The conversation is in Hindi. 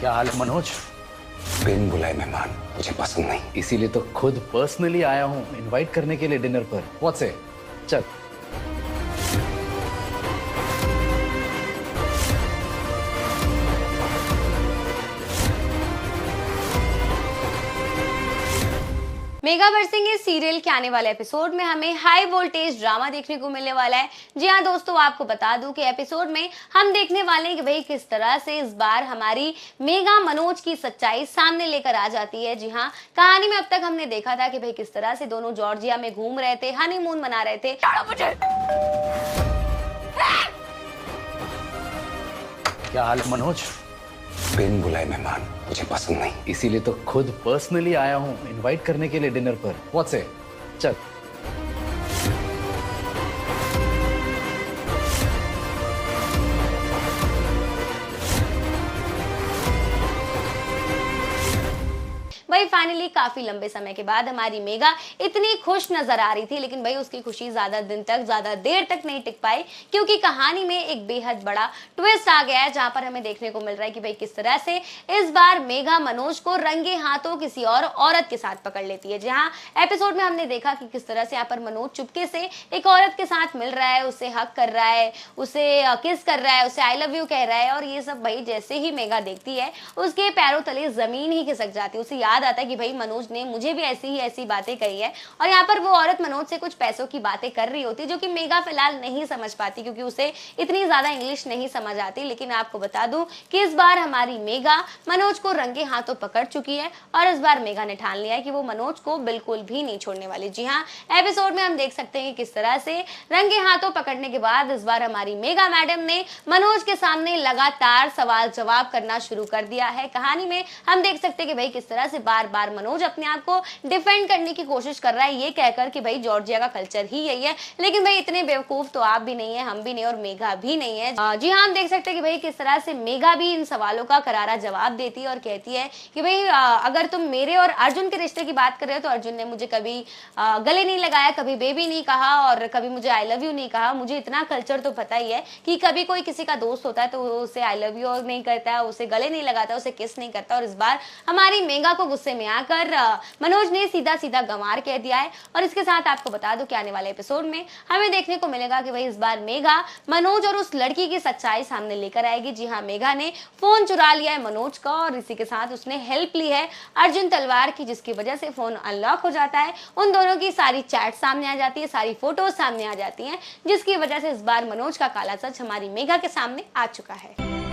क्या हाल है मनोज? बिन बुलाए मेहमान मुझे पसंद नहीं। इसीलिए तो खुद पर्सनली आया हूँ इनवाइट करने के लिए डिनर पर। व्हाट से? चल। मेगा बरसिंगे सीरियल के आने वाले एपिसोड में हमें हाई वोल्टेज ड्रामा देखने को मिलने वाला है। जी हाँ दोस्तों, आपको बता दूं कि एपिसोड में हम देखने वाले हैं कि भाई किस तरह से इस बार हमारी मेगा मनोज की सच्चाई सामने लेकर आ जाती है। जी हाँ, कहानी में अब तक हमने देखा था कि भाई किस तरह से दोनों जॉर्जिया में घूम रहे थे, हनीमून मना रहे थे। क्या हाल है मनोज? बिन बुलाए मेहमान मुझे पसंद नहीं। इसीलिए तो खुद पर्सनली आया हूँ इनवाइट करने के लिए डिनर पर। व्हाट से? चल। भाई फाइनली काफी लंबे समय के बाद हमारी मेगा इतनी खुश नजर आ रही थी, लेकिन भाई उसकी खुशी ज्यादा देर तक नहीं टिक पाई, क्योंकि कहानी में एक बेहद बड़ा ट्विस्ट आ गया है, जहां पर हमें देखने को मिल रहा है कि भाई किस तरह से इस बार मेगा मनोज को रंगे हाथों किसी और औरत के साथ पकड़ लेती है। जहां एपिसोड में हमने देखा कि किस तरह से यहाँ पर मनोज चुपके से एक औरत के साथ मिल रहा है, उसे हक कर रहा है, उसे किस कर रहा है, उसे आई लव यू कह रहा है, और ये सब भाई जैसे ही मेगा देखती है उसके पैरों तले जमीन ही खिसक जाती है। उसे याद आता है कि भाई मनोज ने मुझे भी ऐसी बातें कही है, और यहाँ पर वो औरत मनोज से कुछ पैसों की बातें कर रही होती है, जो कि मेगा फिलहाल नहीं समझ पाती क्योंकि उसे इतनी ज्यादा इंग्लिश नहीं समझ आती। लेकिन आपको बता दूं कि इस बार हमारी मेगा मनोज को रंगे हाथों पकड़ चुकी है, और इस बार मेगा ने ठान लिया है कि वो मनोज को बिल्कुल भी नहीं छोड़ने वाली। जी हाँ, एपिसोड में हम देख सकते हैं कि किस तरह से रंगे हाथों पकड़ने के बाद इस बार हमारी मेगा मैडम ने मनोज के सामने लगातार सवाल जवाब करना शुरू कर दिया है। कहानी में हम देख सकते हैं कि भाई किस तरह से बार बार मनोज अपने आप को डिफेंड करने की कोशिश कर रहा है, ये कहकर कि भाई जॉर्जिया का कल्चर ही यही है। लेकिन भाई इतने बेवकूफ तो आप भी नहीं है, हम भी नहीं, और मेगा भी नहीं है। जी हाँ, हम देख सकते हैं कि भाई किस तरह से मेगा भी इन सवालों का करारा जवाब देती है और कहती है कि भाई अगर तुम मेरे और अर्जुन के रिश्ते की बात कर रहे हो तो अर्जुन ने मुझे कभी गले नहीं लगाया, कभी बेबी नहीं कहा, और कभी मुझे आई लव यू नहीं कहा। मुझे इतना कल्चर तो पता ही है कि कभी कोई किसी का दोस्त होता है तो उसे आई लव यू नहीं करता है, उसे गले नहीं लगाता, उसे किस नहीं करता। और इस बार हमारी मेगा को गुस्से में आकर मनोज ने सीधा सीधा गंवार कह दिया है। और इसके साथ आपको बता दूं कि आने वाले एपिसोड में हमें देखने को मिलेगा कि भाई इस बार मेगा मनोज और उस लड़की की सच्चाई सामने लेकर आएगी। जी हाँ, मेगा ने फोन चुरा लिया है मनोज का, और इसी के साथ उसने हेल्प ली है अर्जुन तलवार की, जिसकी वजह से फोन अनलॉक हो जाता है। उन दोनों की सारी चैट सामने आ जाती है, सारी फोटोज सामने आ जाती हैं, जिसकी वजह से इस बार मनोज का काला सच हमारी मेगा के सामने आ चुका है।